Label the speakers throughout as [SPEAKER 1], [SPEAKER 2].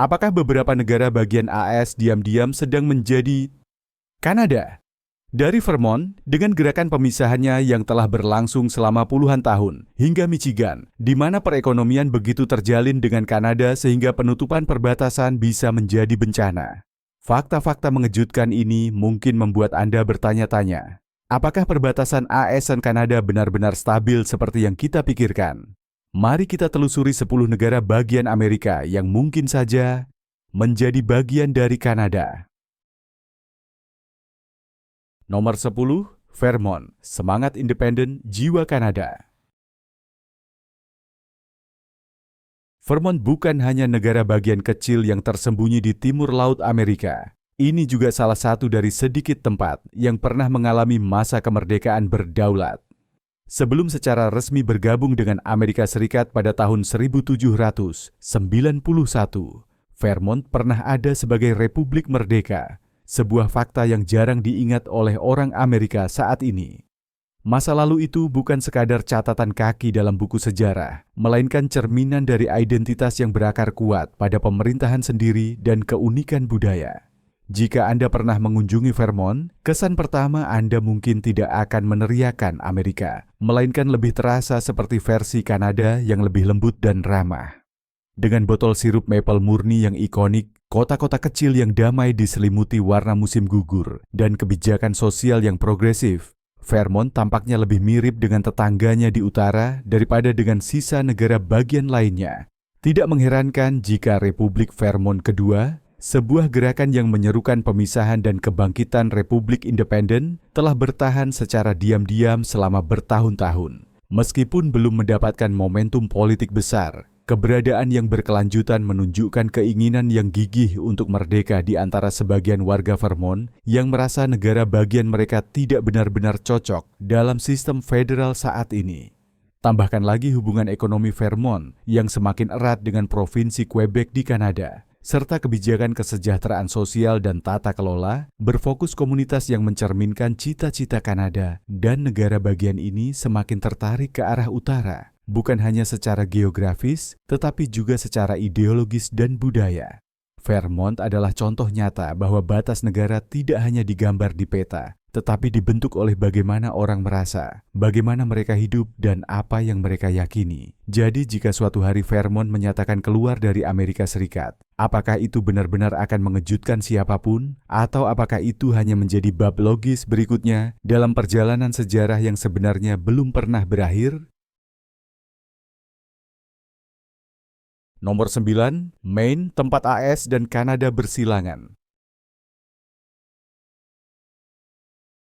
[SPEAKER 1] Apakah beberapa negara bagian AS diam-diam sedang menjadi Kanada? Dari Vermont, dengan gerakan pemisahannya yang telah berlangsung selama puluhan tahun, hingga Michigan, di mana perekonomian begitu terjalin dengan Kanada sehingga penutupan perbatasan bisa menjadi bencana. Fakta-fakta mengejutkan ini mungkin membuat Anda bertanya-tanya, apakah perbatasan AS dan Kanada benar-benar stabil seperti yang kita pikirkan? Mari kita telusuri 10 negara bagian Amerika yang mungkin saja menjadi bagian dari Kanada. Nomor 10, Vermont, semangat independen, jiwa Kanada. Vermont bukan hanya negara bagian kecil yang tersembunyi di timur laut Amerika. Ini juga salah satu dari sedikit tempat yang pernah mengalami masa kemerdekaan berdaulat. Sebelum secara resmi bergabung dengan Amerika Serikat pada tahun 1791, Vermont pernah ada sebagai Republik Merdeka. Sebuah fakta yang jarang diingat oleh orang Amerika saat ini. Masa lalu itu bukan sekadar catatan kaki dalam buku sejarah, melainkan cerminan dari identitas yang berakar kuat pada pemerintahan sendiri dan keunikan budaya. Jika Anda pernah mengunjungi Vermont, kesan pertama Anda mungkin tidak akan meneriakan Amerika, melainkan lebih terasa seperti versi Kanada yang lebih lembut dan ramah. Dengan botol sirup maple murni yang ikonik, kota-kota kecil yang damai diselimuti warna musim gugur, dan kebijakan sosial yang progresif, Vermont tampaknya lebih mirip dengan tetangganya di utara daripada dengan sisa negara bagian lainnya. Tidak mengherankan jika Republik Vermont kedua, sebuah gerakan yang menyerukan pemisahan dan kebangkitan Republik Independen, telah bertahan secara diam-diam selama bertahun-tahun. Meskipun belum mendapatkan momentum politik besar, keberadaan yang berkelanjutan menunjukkan keinginan yang gigih untuk merdeka di antara sebagian warga Vermont yang merasa negara bagian mereka tidak benar-benar cocok dalam sistem federal saat ini. Tambahkan lagi hubungan ekonomi Vermont yang semakin erat dengan Provinsi Quebec di Kanada, serta kebijakan kesejahteraan sosial dan tata kelola, berfokus komunitas yang mencerminkan cita-cita Kanada dan negara bagian ini semakin tertarik ke arah utara. Bukan hanya secara geografis, tetapi juga secara ideologis dan budaya. Vermont adalah contoh nyata bahwa batas negara tidak hanya digambar di peta, tetapi dibentuk oleh bagaimana orang merasa, bagaimana mereka hidup, dan apa yang mereka yakini. Jadi jika suatu hari Vermont menyatakan keluar dari Amerika Serikat, apakah itu benar-benar akan mengejutkan siapapun? Atau apakah itu hanya menjadi bab logis berikutnya dalam perjalanan sejarah yang sebenarnya belum pernah berakhir? Nomor 9, Maine, tempat AS dan Kanada bersilangan.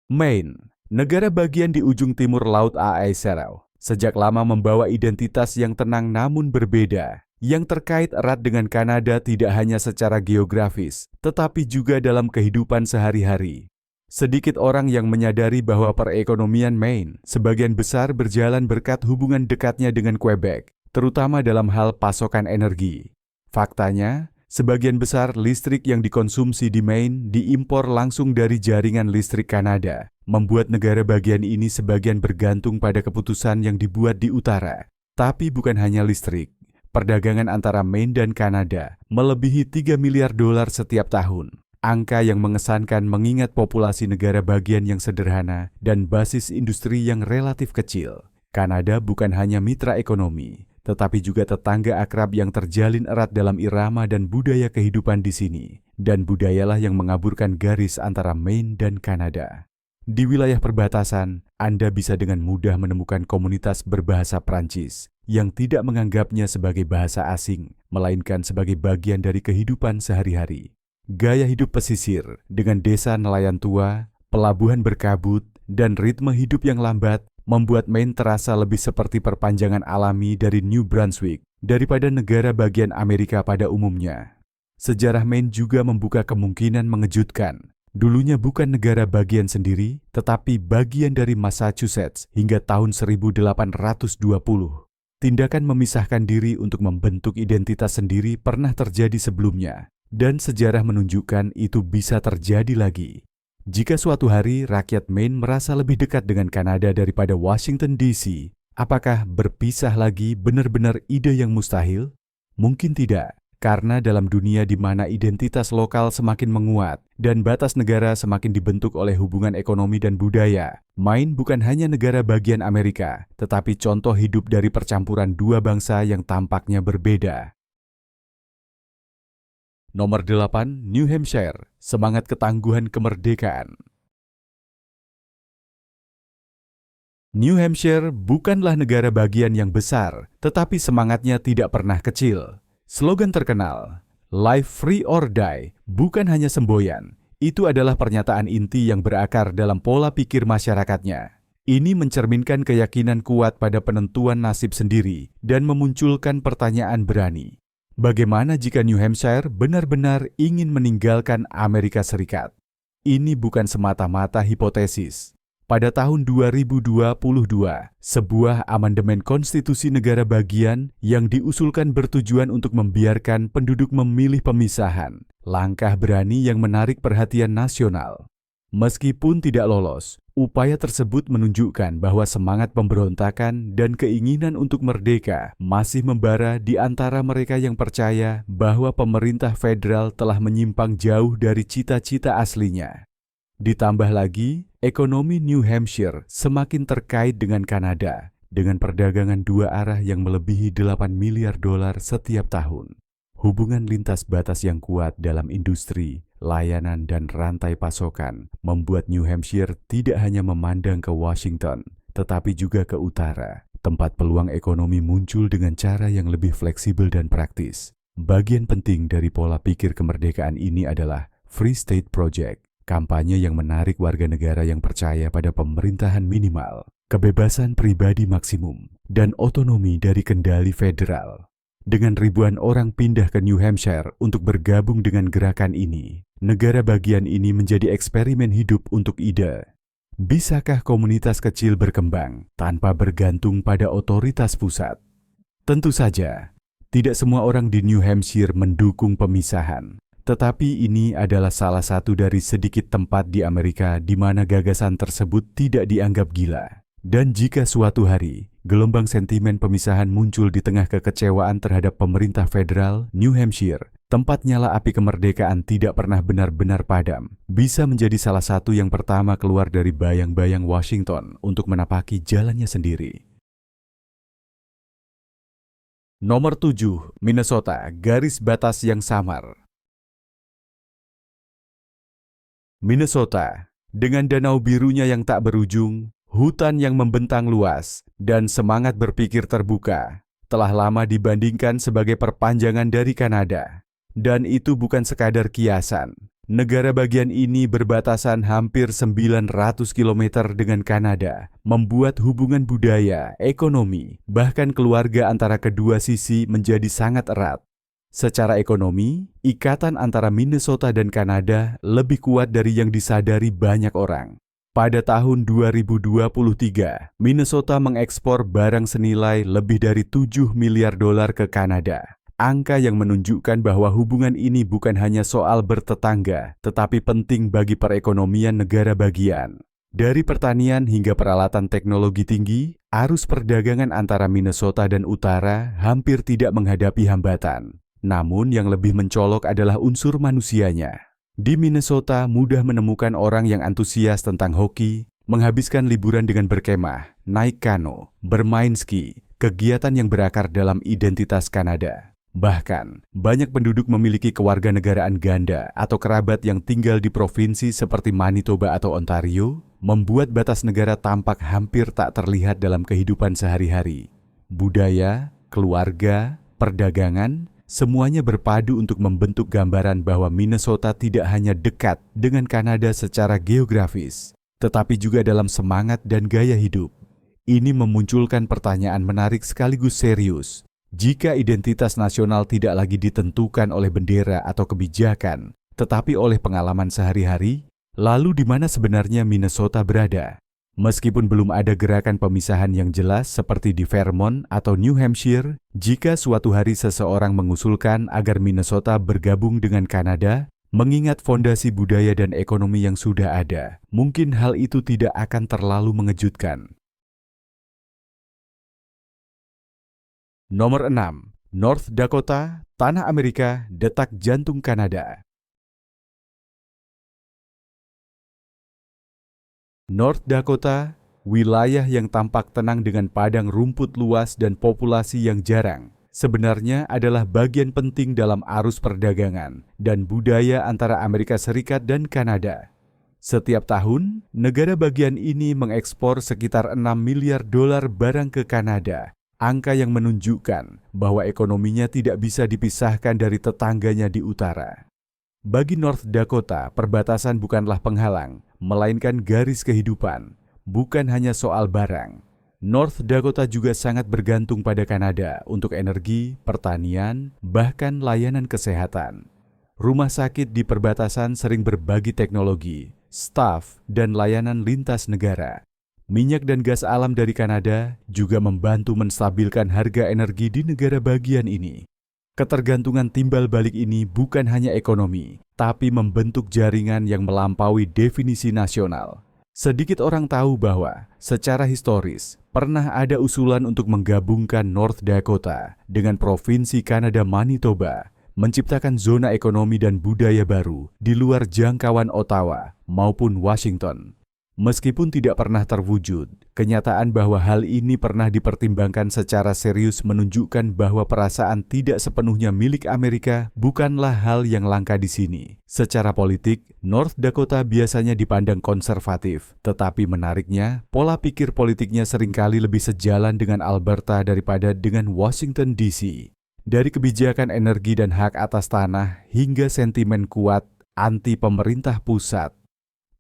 [SPEAKER 1] Maine, negara bagian di ujung timur laut Aaiserau, sejak lama membawa identitas yang tenang namun berbeda, yang terkait erat dengan Kanada tidak hanya secara geografis, tetapi juga dalam kehidupan sehari-hari. Sedikit orang yang menyadari bahwa perekonomian Maine sebagian besar berjalan berkat hubungan dekatnya dengan Quebec, terutama dalam hal pasokan energi. Faktanya, sebagian besar listrik yang dikonsumsi di Maine diimpor langsung dari jaringan listrik Kanada, membuat negara bagian ini sebagian bergantung pada keputusan yang dibuat di utara. Tapi bukan hanya listrik, perdagangan antara Maine dan Kanada melebihi $3 miliar setiap tahun. Angka yang mengesankan mengingat populasi negara bagian yang sederhana dan basis industri yang relatif kecil. Kanada bukan hanya mitra ekonomi, tetapi juga tetangga akrab yang terjalin erat dalam irama dan budaya kehidupan di sini. Dan budayalah yang mengaburkan garis antara Maine dan Kanada. Di wilayah perbatasan, Anda bisa dengan mudah menemukan komunitas berbahasa Prancis yang tidak menganggapnya sebagai bahasa asing, melainkan sebagai bagian dari kehidupan sehari-hari. Gaya hidup pesisir dengan desa nelayan tua, pelabuhan berkabut, dan ritme hidup yang lambat membuat Maine terasa lebih seperti perpanjangan alami dari New Brunswick daripada negara bagian Amerika pada umumnya. Sejarah Maine juga membuka kemungkinan mengejutkan. Dulunya bukan negara bagian sendiri, tetapi bagian dari Massachusetts hingga tahun 1820. Tindakan memisahkan diri untuk membentuk identitas sendiri pernah terjadi sebelumnya, dan sejarah menunjukkan itu bisa terjadi lagi. Jika suatu hari rakyat Maine merasa lebih dekat dengan Kanada daripada Washington DC, apakah berpisah lagi benar-benar ide yang mustahil? Mungkin tidak, Karena dalam dunia di mana identitas lokal semakin menguat dan batas negara semakin dibentuk oleh hubungan ekonomi dan budaya, Maine bukan hanya negara bagian Amerika, tetapi contoh hidup dari percampuran dua bangsa yang tampaknya berbeda. Nomor 8, New Hampshire, semangat ketangguhan kemerdekaan. New Hampshire bukanlah negara bagian yang besar, tetapi semangatnya tidak pernah kecil. Slogan terkenal, "Life Free or Die," bukan hanya semboyan. Itu adalah pernyataan inti yang berakar dalam pola pikir masyarakatnya. Ini mencerminkan keyakinan kuat pada penentuan nasib sendiri dan memunculkan pertanyaan berani. Bagaimana jika New Hampshire benar-benar ingin meninggalkan Amerika Serikat? Ini bukan semata-mata hipotesis. Pada tahun 2022, sebuah amandemen konstitusi negara bagian yang diusulkan bertujuan untuk membiarkan penduduk memilih pemisahan, langkah berani yang menarik perhatian nasional. Meskipun tidak lolos, upaya tersebut menunjukkan bahwa semangat pemberontakan dan keinginan untuk merdeka masih membara di antara mereka yang percaya bahwa pemerintah federal telah menyimpang jauh dari cita-cita aslinya. Ditambah lagi, ekonomi New Hampshire semakin terkait dengan Kanada, dengan perdagangan dua arah yang melebihi 8 miliar dolar setiap tahun. Hubungan lintas batas yang kuat dalam industri, layanan, dan rantai pasokan membuat New Hampshire tidak hanya memandang ke Washington, tetapi juga ke utara, tempat peluang ekonomi muncul dengan cara yang lebih fleksibel dan praktis. Bagian penting dari pola pikir kemerdekaan ini adalah Free State Project, kampanye yang menarik warga negara yang percaya pada pemerintahan minimal, kebebasan pribadi maksimum, dan otonomi dari kendali federal. Dengan ribuan orang pindah ke New Hampshire untuk bergabung dengan gerakan ini, negara bagian ini menjadi eksperimen hidup untuk ide. Bisakah komunitas kecil berkembang tanpa bergantung pada otoritas pusat? Tentu saja, tidak semua orang di New Hampshire mendukung pemisahan. Tetapi ini adalah salah satu dari sedikit tempat di Amerika di mana gagasan tersebut tidak dianggap gila. Dan jika suatu hari gelombang sentimen pemisahan muncul di tengah kekecewaan terhadap pemerintah federal, New Hampshire, tempat nyala api kemerdekaan tidak pernah benar-benar padam, bisa menjadi salah satu yang pertama keluar dari bayang-bayang Washington untuk menapaki jalannya sendiri. Nomor 7, Minnesota, garis batas yang samar. Minnesota, dengan danau birunya yang tak berujung, hutan yang membentang luas, dan semangat berpikir terbuka, telah lama dibandingkan sebagai perpanjangan dari Kanada. Dan itu bukan sekadar kiasan. Negara bagian ini berbatasan hampir 900 km dengan Kanada, membuat hubungan budaya, ekonomi, bahkan keluarga antara kedua sisi menjadi sangat erat. Secara ekonomi, ikatan antara Minnesota dan Kanada lebih kuat dari yang disadari banyak orang. Pada tahun 2023, Minnesota mengekspor barang senilai lebih dari 7 miliar dolar ke Kanada. Angka yang menunjukkan bahwa hubungan ini bukan hanya soal bertetangga, tetapi penting bagi perekonomian negara bagian. Dari pertanian hingga peralatan teknologi tinggi, arus perdagangan antara Minnesota dan utara hampir tidak menghadapi hambatan. Namun yang lebih mencolok adalah unsur manusianya. Di Minnesota mudah menemukan orang yang antusias tentang hoki, menghabiskan liburan dengan berkemah, naik kano, bermain ski, kegiatan yang berakar dalam identitas Kanada. Bahkan, banyak penduduk memiliki kewarganegaraan ganda atau kerabat yang tinggal di provinsi seperti Manitoba atau Ontario, membuat batas negara tampak hampir tak terlihat dalam kehidupan sehari-hari. Budaya, keluarga, perdagangan, semuanya berpadu untuk membentuk gambaran bahwa Minnesota tidak hanya dekat dengan Kanada secara geografis, tetapi juga dalam semangat dan gaya hidup. Ini memunculkan pertanyaan menarik sekaligus serius. Jika identitas nasional tidak lagi ditentukan oleh bendera atau kebijakan, tetapi oleh pengalaman sehari-hari, lalu di mana sebenarnya Minnesota berada? Meskipun belum ada gerakan pemisahan yang jelas seperti di Vermont atau New Hampshire, jika suatu hari seseorang mengusulkan agar Minnesota bergabung dengan Kanada, mengingat fondasi budaya dan ekonomi yang sudah ada, mungkin hal itu tidak akan terlalu mengejutkan. Nomor 6. North Dakota, tanah Amerika, detak jantung Kanada. North Dakota, wilayah yang tampak tenang dengan padang rumput luas dan populasi yang jarang, sebenarnya adalah bagian penting dalam arus perdagangan dan budaya antara Amerika Serikat dan Kanada. Setiap tahun, negara bagian ini mengekspor sekitar 6 miliar dolar barang ke Kanada, angka yang menunjukkan bahwa ekonominya tidak bisa dipisahkan dari tetangganya di utara. Bagi North Dakota, perbatasan bukanlah penghalang, melainkan garis kehidupan, bukan hanya soal barang. North Dakota juga sangat bergantung pada Kanada untuk energi, pertanian, bahkan layanan kesehatan. Rumah sakit di perbatasan sering berbagi teknologi, staf, dan layanan lintas negara. Minyak dan gas alam dari Kanada juga membantu menstabilkan harga energi di negara bagian ini. Ketergantungan timbal balik ini bukan hanya ekonomi, tapi membentuk jaringan yang melampaui definisi nasional. Sedikit orang tahu bahwa, secara historis, pernah ada usulan untuk menggabungkan North Dakota dengan Provinsi Kanada Manitoba, menciptakan zona ekonomi dan budaya baru di luar jangkauan Ottawa maupun Washington. Meskipun tidak pernah terwujud, kenyataan bahwa hal ini pernah dipertimbangkan secara serius menunjukkan bahwa perasaan tidak sepenuhnya milik Amerika bukanlah hal yang langka di sini. Secara politik, North Dakota biasanya dipandang konservatif, tetapi menariknya, pola pikir politiknya seringkali lebih sejalan dengan Alberta daripada dengan Washington DC. Dari kebijakan energi dan hak atas tanah hingga sentimen kuat anti pemerintah pusat.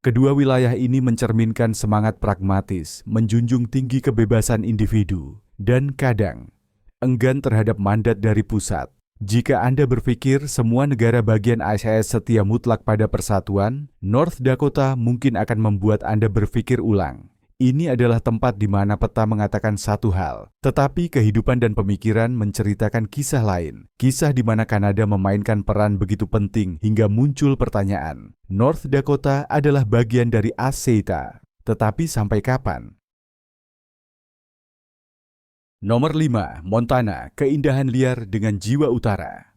[SPEAKER 1] Kedua wilayah ini mencerminkan semangat pragmatis, menjunjung tinggi kebebasan individu, dan kadang enggan terhadap mandat dari pusat. Jika Anda berpikir semua negara bagian AS setia mutlak pada persatuan, North Dakota mungkin akan membuat Anda berpikir ulang. Ini adalah tempat di mana peta mengatakan satu hal, tetapi kehidupan dan pemikiran menceritakan kisah lain. Kisah di mana Kanada memainkan peran begitu penting hingga muncul pertanyaan. North Dakota adalah bagian dari ASETA, tetapi sampai kapan? Nomor 5, Montana, keindahan liar dengan jiwa utara.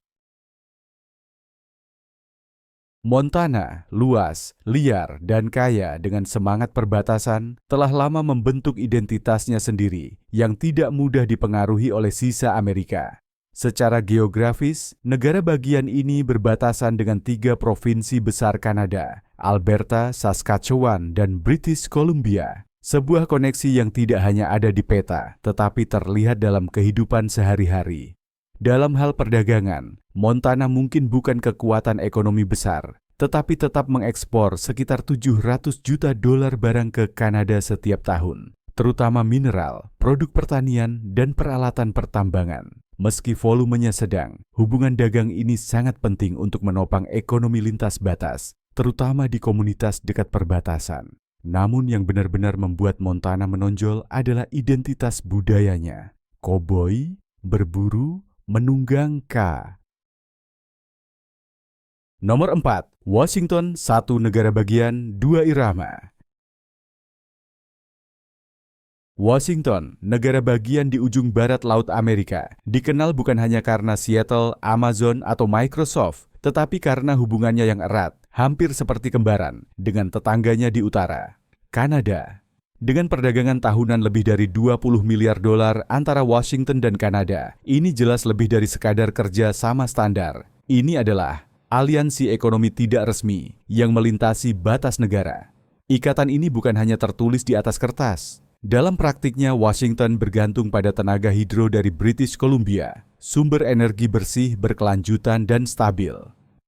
[SPEAKER 1] Montana, luas, liar, dan kaya dengan semangat perbatasan, telah lama membentuk identitasnya sendiri yang tidak mudah dipengaruhi oleh sisa Amerika. Secara geografis, negara bagian ini berbatasan dengan 3 provinsi besar Kanada, Alberta, Saskatchewan, dan British Columbia. Sebuah koneksi yang tidak hanya ada di peta, tetapi terlihat dalam kehidupan sehari-hari. Dalam hal perdagangan, Montana mungkin bukan kekuatan ekonomi besar, tetapi tetap mengekspor sekitar 700 juta dolar barang ke Kanada setiap tahun, terutama mineral, produk pertanian, dan peralatan pertambangan. Meski volumenya sedang, hubungan dagang ini sangat penting untuk menopang ekonomi lintas batas, terutama di komunitas dekat perbatasan. Namun yang benar-benar membuat Montana menonjol adalah identitas budayanya. Koboi, berburu, menunggang K. Nomor 4, Washington, satu negara bagian, dua irama. Washington, negara bagian di ujung barat Laut Amerika, dikenal bukan hanya karena Seattle, Amazon, atau Microsoft, tetapi karena hubungannya yang erat, hampir seperti kembaran, dengan tetangganya di utara, Kanada. Dengan perdagangan tahunan lebih dari 20 miliar dolar antara Washington dan Kanada, ini jelas lebih dari sekadar kerja sama standar. Ini adalah aliansi ekonomi tidak resmi yang melintasi batas negara. Ikatan ini bukan hanya tertulis di atas kertas. Dalam praktiknya, Washington bergantung pada tenaga hidro dari British Columbia, sumber energi bersih, berkelanjutan, dan stabil.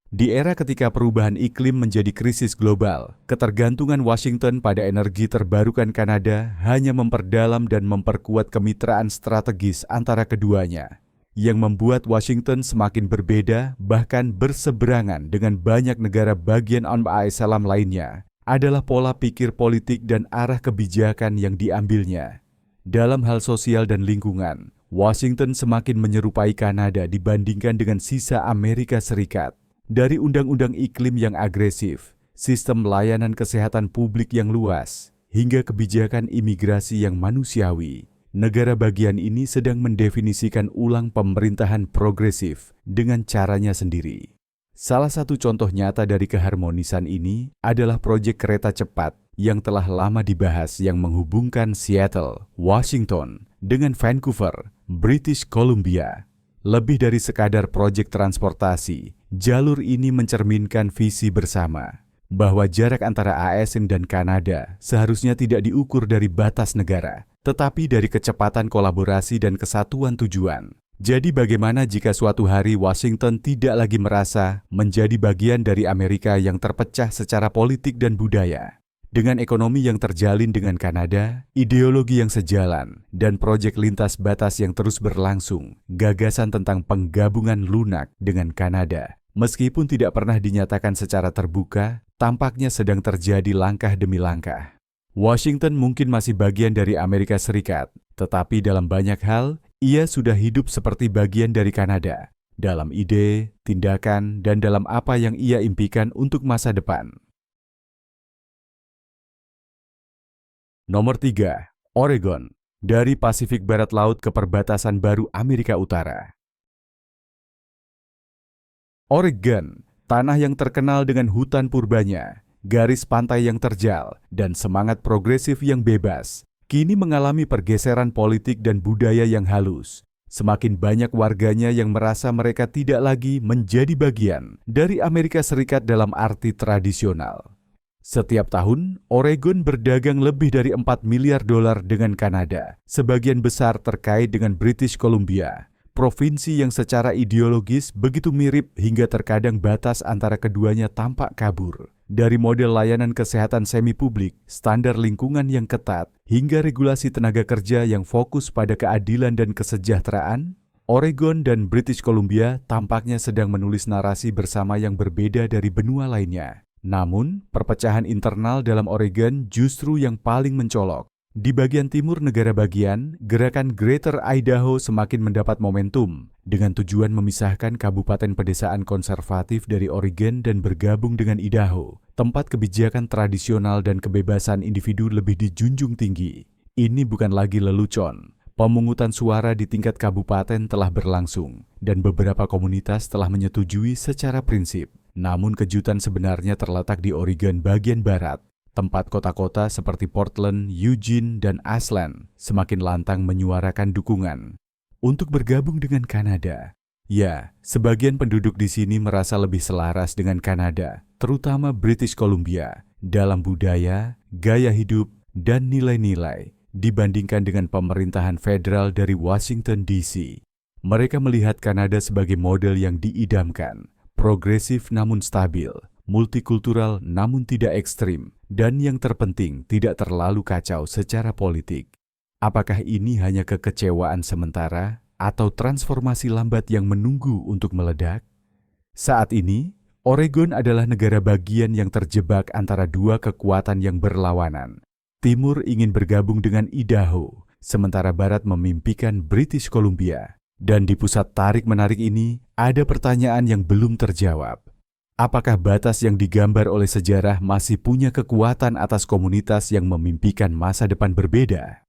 [SPEAKER 1] Di era ketika perubahan iklim menjadi krisis global, ketergantungan Washington pada energi terbarukan Kanada hanya memperdalam dan memperkuat kemitraan strategis antara keduanya, yang membuat Washington semakin berbeda, bahkan berseberangan dengan banyak negara bagian ASEAN lainnya, adalah pola pikir politik dan arah kebijakan yang diambilnya. Dalam hal sosial dan lingkungan, Washington semakin menyerupai Kanada dibandingkan dengan sisa Amerika Serikat. Dari undang-undang iklim yang agresif, sistem layanan kesehatan publik yang luas, hingga kebijakan imigrasi yang manusiawi, negara bagian ini sedang mendefinisikan ulang pemerintahan progresif dengan caranya sendiri. Salah satu contoh nyata dari keharmonisan ini adalah proyek kereta cepat yang telah lama dibahas yang menghubungkan Seattle, Washington, dengan Vancouver, British Columbia. Lebih dari sekadar proyek transportasi, jalur ini mencerminkan visi bersama bahwa jarak antara ASN dan Kanada seharusnya tidak diukur dari batas negara, tetapi dari kecepatan kolaborasi dan kesatuan tujuan. Jadi bagaimana jika suatu hari Washington tidak lagi merasa menjadi bagian dari Amerika yang terpecah secara politik dan budaya? Dengan ekonomi yang terjalin dengan Kanada, ideologi yang sejalan, dan proyek lintas batas yang terus berlangsung, gagasan tentang penggabungan lunak dengan Kanada, meskipun tidak pernah dinyatakan secara terbuka, tampaknya sedang terjadi langkah demi langkah. Washington mungkin masih bagian dari Amerika Serikat, tetapi dalam banyak hal, ia sudah hidup seperti bagian dari Kanada, dalam ide, tindakan, dan dalam apa yang ia impikan untuk masa depan. Nomor 3. Oregon, dari Pasifik Barat Laut ke perbatasan baru Amerika Utara. Oregon, tanah yang terkenal dengan hutan purbanya, garis pantai yang terjal, dan semangat progresif yang bebas, kini mengalami pergeseran politik dan budaya yang halus. Semakin banyak warganya yang merasa mereka tidak lagi menjadi bagian dari Amerika Serikat dalam arti tradisional. Setiap tahun, Oregon berdagang lebih dari $4 miliar dengan Kanada, sebagian besar terkait dengan British Columbia, provinsi yang secara ideologis begitu mirip hingga terkadang batas antara keduanya tampak kabur. Dari model layanan kesehatan semi-publik, standar lingkungan yang ketat, hingga regulasi tenaga kerja yang fokus pada keadilan dan kesejahteraan, Oregon dan British Columbia tampaknya sedang menulis narasi bersama yang berbeda dari benua lainnya. Namun, perpecahan internal dalam Oregon justru yang paling mencolok. Di bagian timur negara bagian, gerakan Greater Idaho semakin mendapat momentum dengan tujuan memisahkan kabupaten pedesaan konservatif dari Oregon dan bergabung dengan Idaho, tempat kebijakan tradisional dan kebebasan individu lebih dijunjung tinggi. Ini bukan lagi lelucon. Pemungutan suara di tingkat kabupaten telah berlangsung dan beberapa komunitas telah menyetujui secara prinsip. Namun kejutan sebenarnya terletak di Oregon bagian barat, tempat kota-kota seperti Portland, Eugene, dan Ashland semakin lantang menyuarakan dukungan untuk bergabung dengan Kanada. Ya, sebagian penduduk di sini merasa lebih selaras dengan Kanada, terutama British Columbia, dalam budaya, gaya hidup, dan nilai-nilai dibandingkan dengan pemerintahan federal dari Washington DC. Mereka melihat Kanada sebagai model yang diidamkan, progresif namun stabil, multikultural namun tidak ekstrim, dan yang terpenting tidak terlalu kacau secara politik. Apakah ini hanya kekecewaan sementara atau transformasi lambat yang menunggu untuk meledak? Saat ini, Oregon adalah negara bagian yang terjebak antara dua kekuatan yang berlawanan. Timur ingin bergabung dengan Idaho, sementara Barat memimpikan British Columbia. Dan di pusat tarik-menarik ini, ada pertanyaan yang belum terjawab. Apakah batas yang digambar oleh sejarah masih punya kekuatan atas komunitas yang memimpikan masa depan berbeda?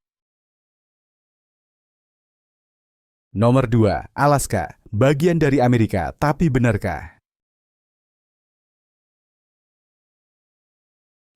[SPEAKER 1] Nomor 2, Alaska, bagian dari Amerika, tapi benarkah?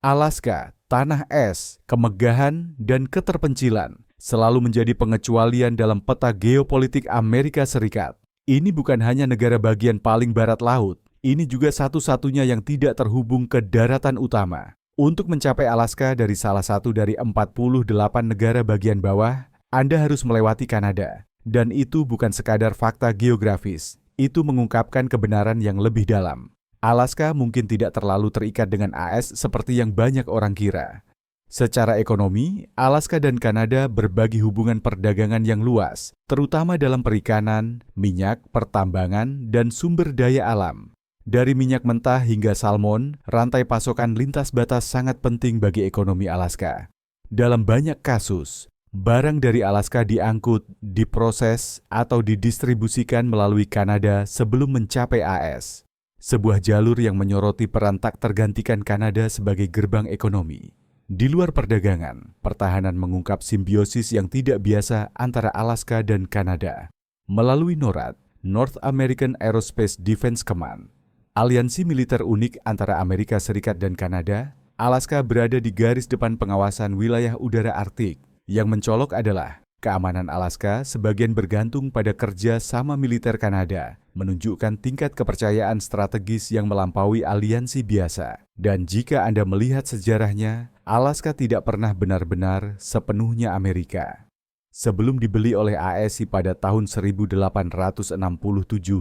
[SPEAKER 1] Alaska, tanah es, kemegahan, dan keterpencilan, selalu menjadi pengecualian dalam peta geopolitik Amerika Serikat. Ini bukan hanya negara bagian paling barat laut, ini juga satu-satunya yang tidak terhubung ke daratan utama. Untuk mencapai Alaska dari salah satu dari 48 negara bagian bawah, Anda harus melewati Kanada. Dan itu bukan sekadar fakta geografis, itu mengungkapkan kebenaran yang lebih dalam. Alaska mungkin tidak terlalu terikat dengan AS seperti yang banyak orang kira. Secara ekonomi, Alaska dan Kanada berbagi hubungan perdagangan yang luas, terutama dalam perikanan, minyak, pertambangan, dan sumber daya alam. Dari minyak mentah hingga salmon, rantai pasokan lintas batas sangat penting bagi ekonomi Alaska. Dalam banyak kasus, barang dari Alaska diangkut, diproses, atau didistribusikan melalui Kanada sebelum mencapai AS. Sebuah jalur yang menyoroti peran tak tergantikan Kanada sebagai gerbang ekonomi. Di luar perdagangan, pertahanan mengungkap simbiosis yang tidak biasa antara Alaska dan Kanada. Melalui NORAD, North American Aerospace Defense Command, aliansi militer unik antara Amerika Serikat dan Kanada, Alaska berada di garis depan pengawasan wilayah udara Arktik. Yang mencolok adalah keamanan Alaska sebagian bergantung pada kerja sama militer Kanada, menunjukkan tingkat kepercayaan strategis yang melampaui aliansi biasa. Dan jika Anda melihat sejarahnya, Alaska tidak pernah benar-benar sepenuhnya Amerika. Sebelum dibeli oleh AS pada tahun 1867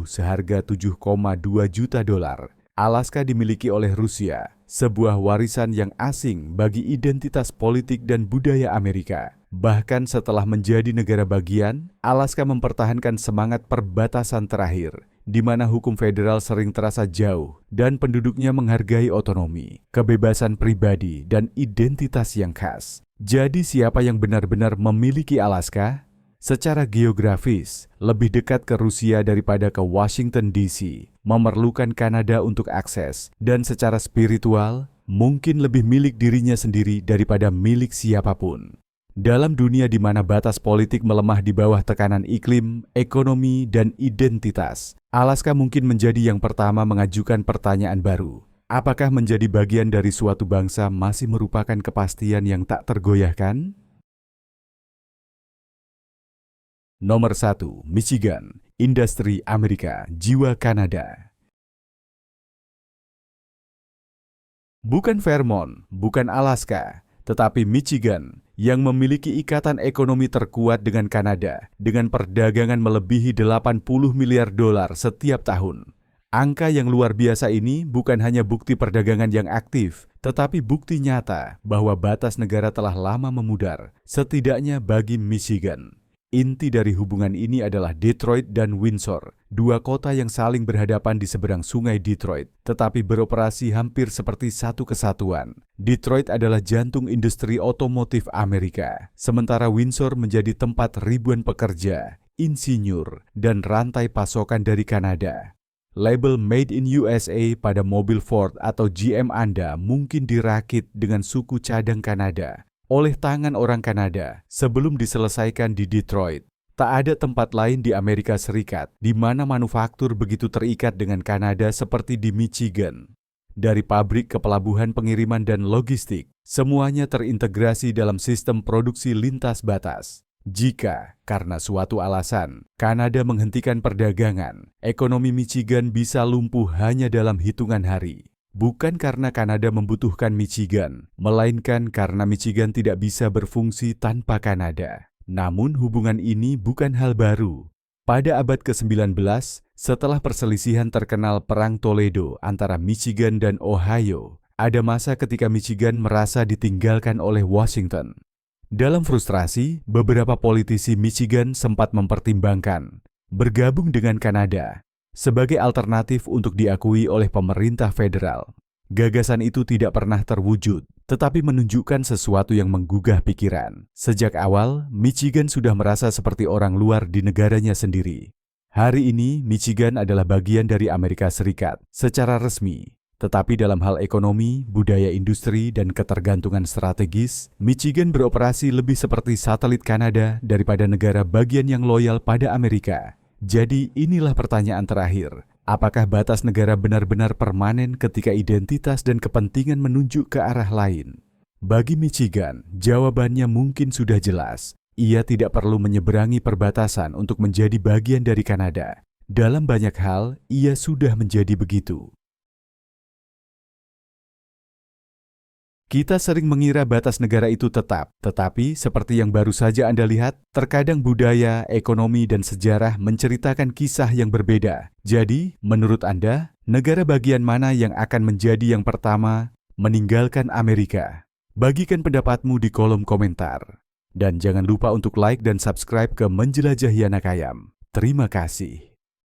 [SPEAKER 1] seharga 7,2 juta dolar, Alaska dimiliki oleh Rusia, sebuah warisan yang asing bagi identitas politik dan budaya Amerika. Bahkan setelah menjadi negara bagian, Alaska mempertahankan semangat perbatasan terakhir, di mana hukum federal sering terasa jauh dan penduduknya menghargai otonomi, kebebasan pribadi, dan identitas yang khas. Jadi siapa yang benar-benar memiliki Alaska? Secara geografis, lebih dekat ke Rusia daripada ke Washington DC, memerlukan Kanada untuk akses, dan secara spiritual, mungkin lebih milik dirinya sendiri daripada milik siapapun. Dalam dunia di mana batas politik melemah di bawah tekanan iklim, ekonomi, dan identitas, Alaska mungkin menjadi yang pertama mengajukan pertanyaan baru. Apakah menjadi bagian dari suatu bangsa masih merupakan kepastian yang tak tergoyahkan? Nomor 1. Michigan, industri Amerika, jiwa Kanada. Bukan Vermont, bukan Alaska, tetapi Michigan yang memiliki ikatan ekonomi terkuat dengan Kanada dengan perdagangan melebihi 80 miliar dolar setiap tahun. Angka yang luar biasa ini bukan hanya bukti perdagangan yang aktif, tetapi bukti nyata bahwa batas negara telah lama memudar, setidaknya bagi Michigan. Inti dari hubungan ini adalah Detroit dan Windsor, dua kota yang saling berhadapan di seberang sungai Detroit, tetapi beroperasi hampir seperti satu kesatuan. Detroit adalah jantung industri otomotif Amerika, sementara Windsor menjadi tempat ribuan pekerja, insinyur, dan rantai pasokan dari Kanada. Label Made in USA pada mobil Ford atau GM Anda mungkin dirakit dengan suku cadang Kanada oleh tangan orang Kanada sebelum diselesaikan di Detroit. Tak ada tempat lain di Amerika Serikat di mana manufaktur begitu terikat dengan Kanada seperti di Michigan. Dari pabrik ke pelabuhan pengiriman dan logistik, semuanya terintegrasi dalam sistem produksi lintas batas. Jika, karena suatu alasan, Kanada menghentikan perdagangan, ekonomi Michigan bisa lumpuh hanya dalam hitungan hari. Bukan karena Kanada membutuhkan Michigan, melainkan karena Michigan tidak bisa berfungsi tanpa Kanada. Namun hubungan ini bukan hal baru. Pada abad ke-19, setelah perselisihan terkenal Perang Toledo antara Michigan dan Ohio, ada masa ketika Michigan merasa ditinggalkan oleh Washington. Dalam frustrasi, beberapa politisi Michigan sempat mempertimbangkan bergabung dengan Kanada sebagai alternatif untuk diakui oleh pemerintah federal. Gagasan itu tidak pernah terwujud, tetapi menunjukkan sesuatu yang menggugah pikiran. Sejak awal, Michigan sudah merasa seperti orang luar di negaranya sendiri. Hari ini, Michigan adalah bagian dari Amerika Serikat secara resmi. Tetapi dalam hal ekonomi, budaya industri, dan ketergantungan strategis, Michigan beroperasi lebih seperti satelit Kanada daripada negara bagian yang loyal pada Amerika. Jadi inilah pertanyaan terakhir. Apakah batas negara benar-benar permanen ketika identitas dan kepentingan menunjuk ke arah lain? Bagi Michigan, jawabannya mungkin sudah jelas. Ia tidak perlu menyeberangi perbatasan untuk menjadi bagian dari Kanada. Dalam banyak hal, ia sudah menjadi begitu. Kita sering mengira batas negara itu tetap, tetapi seperti yang baru saja Anda lihat, terkadang budaya, ekonomi, dan sejarah menceritakan kisah yang berbeda. Jadi, menurut Anda, negara bagian mana yang akan menjadi yang pertama meninggalkan Amerika? Bagikan pendapatmu di kolom komentar. Dan jangan lupa untuk like dan subscribe ke Menjelajahi Anak Ayam. Terima kasih.